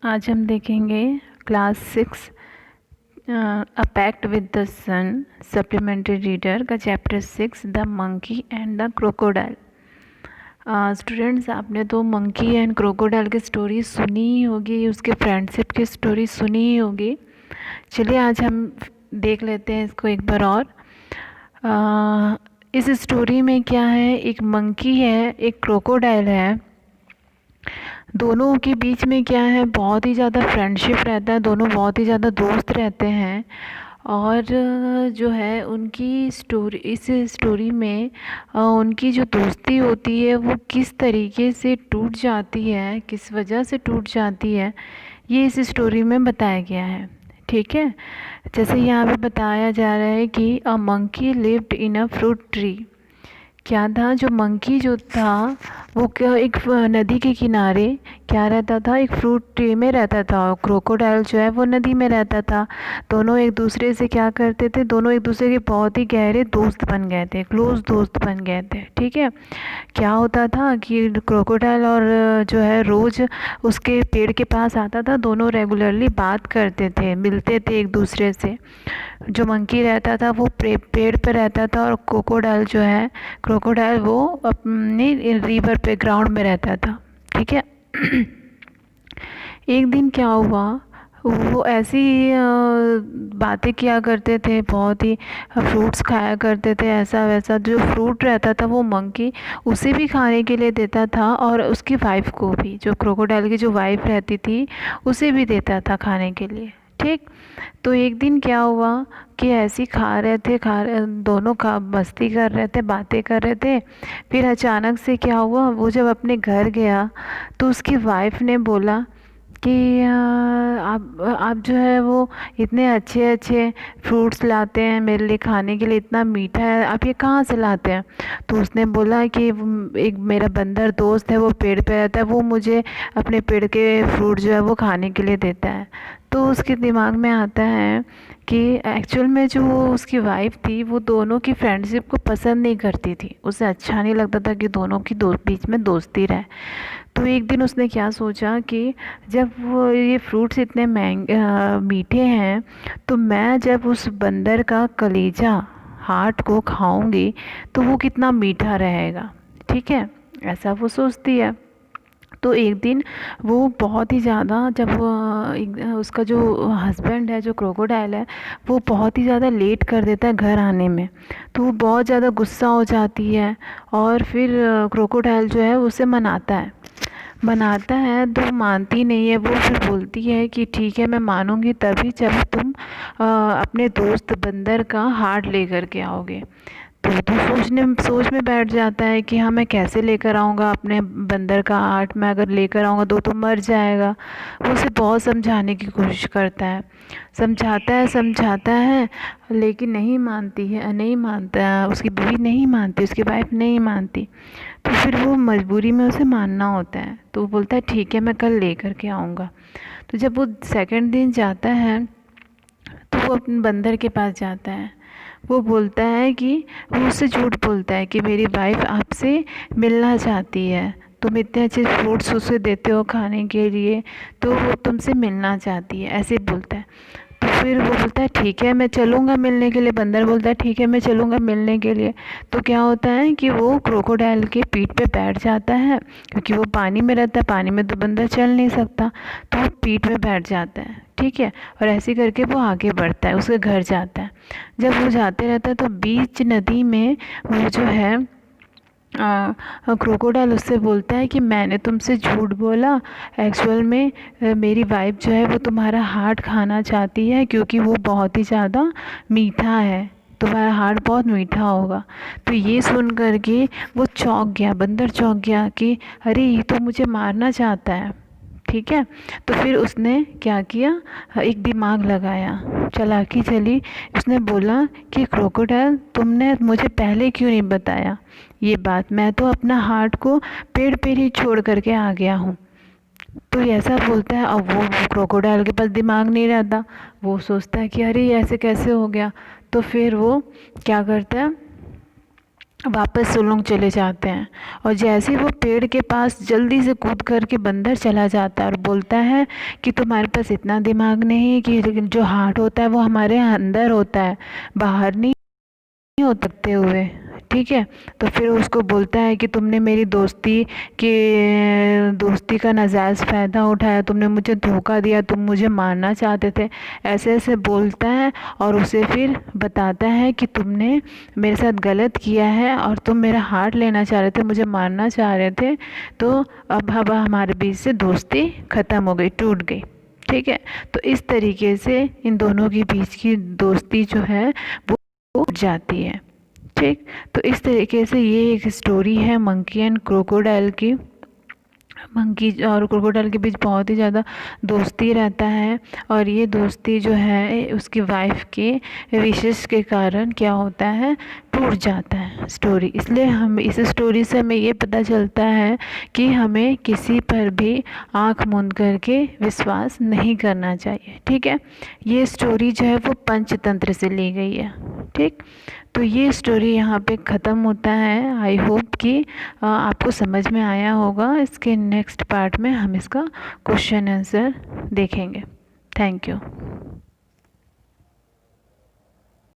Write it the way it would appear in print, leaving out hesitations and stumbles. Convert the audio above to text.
आज हम देखेंगे class 6 a pact with the sun supplementary reader का chapter 6 the monkey and the crocodile. Students, आपने तो मंकी एंड क्रोकोडाइल की स्टोरी सुनी ही होगी, उसके फ्रेंडशिप की स्टोरी सुनी ही होगी। चलिए आज हम देख लेते हैं इसको एक बार और। इस स्टोरी में क्या है, एक मंकी है, एक क्रोकोडाइल है। दोनों के बीच में क्या है, बहुत ही ज़्यादा फ्रेंडशिप रहता है, दोनों बहुत ही ज़्यादा दोस्त रहते हैं। और जो है उनकी स्टोरी, इस स्टोरी में उनकी जो दोस्ती होती है वो किस तरीके से टूट जाती है, किस वजह से टूट जाती है, ये इस स्टोरी में बताया गया है। ठीक है, जैसे यहाँ पे बताया जा रहा है कि a monkey lived in a fruit tree. क्या था, जो मंकी जो था वो क्या एक नदी के किनारे क्या रहता था, एक फ्रूट ट्री में रहता था। और क्रोकोडाइल जो है वो नदी में रहता था। दोनों एक दूसरे से क्या करते थे, दोनों एक दूसरे के बहुत ही गहरे दोस्त बन गए थे, क्लोज दोस्त बन गए थे। ठीक है, क्या होता था कि क्रोकोडाइल और जो है रोज़ उसके पेड़ के पास आता था, दोनों रेगुलरली बात करते थे, मिलते थे एक दूसरे से। जो मंकी रहता था वो पेड़ पे रहता था, और क्रोकोडाइल वो अपने रिवर पे ग्राउंड में रहता था। ठीक है। एक दिन क्या हुआ, वो ऐसी बातें किया करते थे, बहुत ही फ्रूट्स खाया करते थे, ऐसा वैसा। जो फ्रूट रहता था वो मंकी उसे भी खाने के लिए देता था, और उसकी वाइफ को भी, जो क्रोकोडाइल की जो वाइफ रहती थी उसे भी देता था खाने के लिए। ठीक, तो एक दिन क्या हुआ कि ऐसे ही खा रहे थे, दोनों खा मस्ती कर रहे थे, बातें कर रहे थे। फिर अचानक से क्या हुआ, वो जब अपने घर गया तो उसकी वाइफ ने बोला कि आप जो है वो इतने अच्छे अच्छे फ्रूट्स लाते हैं मेरे लिए खाने के लिए, इतना मीठा है, आप ये कहाँ से लाते हैं। तो उसने बोला कि एक मेरा बंदर दोस्त है, वो पेड़ पे रहता है, वो मुझे अपने पेड़ के फ्रूट जो है वो खाने के लिए देता है। तो उसके दिमाग में आता है कि एक्चुअल में जो उसकी वाइफ थी वो दोनों की फ्रेंडशिप को पसंद नहीं करती थी, उसे अच्छा नहीं लगता था कि दोनों की बीच में दोस्ती रहे। तो एक दिन उसने क्या सोचा कि जब वो ये फ्रूट्स इतने मीठे हैं, तो मैं जब उस बंदर का कलेजा, हार्ट को खाऊंगी तो वो कितना मीठा रहेगा। ठीक है, ऐसा वो सोचती है। तो एक दिन वो बहुत ही ज़्यादा, जब उसका जो हस्बैंड है, जो क्रोकोडाइल है, वो बहुत ही ज़्यादा लेट कर देता है घर आने में, तो वो बहुत ज़्यादा गुस्सा हो जाती है। और फिर क्रोकोडाइल जो है उसे मनाता है तो मानती नहीं है। वो फिर बोलती है कि ठीक है, मैं मानूंगी तभी जब तुम अपने दोस्त बंदर का हार्ट लेकर के आओगे। तो सोच में बैठ जाता है कि हाँ, मैं कैसे लेकर आऊँगा अपने बंदर का हार्ट, मैं अगर लेकर आऊँगा तो मर जाएगा। वो उसे बहुत समझाने की कोशिश करता है, समझाता है, लेकिन नहीं मानता है, उसकी बीवी नहीं मानती, उसकी वाइफ नहीं मानती। तो फिर वो मजबूरी में उसे मानना होता है, तो वो बोलता है ठीक है, मैं कल लेकर के आऊँगा। तो जब वो सेकंड दिन जाता है तो वो अपने बंदर के पास जाता है। वो बोलता है कि वो उससे झूठ बोलता है कि मेरी वाइफ आपसे मिलना चाहती है, तुम इतने अच्छे फ्रूट्स उसे देते हो खाने के लिए, तो वो तुमसे मिलना चाहती है, ऐसे बोलता है। तो फिर वो बोलता है ठीक है, मैं चलूँगा मिलने के लिए। बंदर बोलता है ठीक है, मैं चलूँगा मिलने के लिए। तो क्या होता है कि वो क्रोकोडाइल के पीठ पे बैठ जाता है, क्योंकि वो पानी में रहता है, पानी में तो बंदर चल नहीं सकता, तो वो पीठ में बैठ जाता है। ठीक है, और ऐसे करके वो आगे बढ़ता है, उसके घर जाता है। जब वो जाते रहता है तो बीच नदी में वो जो है क्रोकोडाइल उससे बोलता है कि मैंने तुमसे झूठ बोला, एक्चुअल में मेरी वाइफ जो है वो तुम्हारा हार्ट खाना चाहती है, क्योंकि वो बहुत ही ज़्यादा मीठा है, तुम्हारा हार्ट बहुत मीठा होगा। तो ये सुन कर के वो चौंक गया, बंदर चौंक गया कि अरे ये तो मुझे मारना चाहता है। ठीक है, तो फिर उसने क्या किया, एक दिमाग लगाया, चालाकी चली। उसने बोला कि क्रोकोडाइल, तुमने मुझे पहले क्यों नहीं बताया ये बात, मैं तो अपना हार्ट को पेड़ पे ही छोड़ करके आ गया हूँ। तो ऐसा बोलता है। अब वो क्रोकोडाइल के पास दिमाग नहीं रहता, वो सोचता है कि अरे ऐसे कैसे हो गया। तो फिर वो क्या करता है, वापस वो लोग चले जाते हैं। और जैसे ही वो पेड़ के पास जल्दी से कूद कर के बंदर चला जाता है और बोलता है कि तुम्हारे पास इतना दिमाग नहीं है कि जो हार्ट होता है वो हमारे अंदर होता है, बाहर नहीं हो सकते हुए। ठीक है, तो फिर उसको बोलता है कि तुमने मेरी दोस्ती का नाजायज़ फ़ायदा उठाया, तुमने मुझे धोखा दिया, तुम मुझे मारना चाहते थे, ऐसे ऐसे बोलता है। और उसे फिर बताता है कि तुमने मेरे साथ गलत किया है और तुम मेरा हार्ट लेना चाह रहे थे, मुझे मारना चाह रहे थे, तो अब हमारे बीच से दोस्ती ख़त्म हो गई, टूट गई। ठीक है, तो इस तरीके से इन दोनों के बीच की दोस्ती जो है वो उठ जाती है। ठीक, तो इस तरीके से ये एक स्टोरी है मंकी एंड क्रोकोडाइल की। मंकी और क्रोकोडाइल के बीच बहुत ही ज़्यादा दोस्ती रहता है, और ये दोस्ती जो है उसकी वाइफ के विशेष के कारण क्या होता है, टूट जाता है स्टोरी। इसलिए हम इस स्टोरी से हमें ये पता चलता है कि हमें किसी पर भी आँख मूंद करके विश्वास नहीं करना चाहिए। ठीक है, ये स्टोरी जो है वो पंचतंत्र से ली गई है। ठीक, तो ये स्टोरी यहाँ पे ख़त्म होता है। आई होप कि आपको समझ में आया होगा। इसके नेक्स्ट पार्ट में हम इसका क्वेश्चन आंसर देखेंगे। Thank you.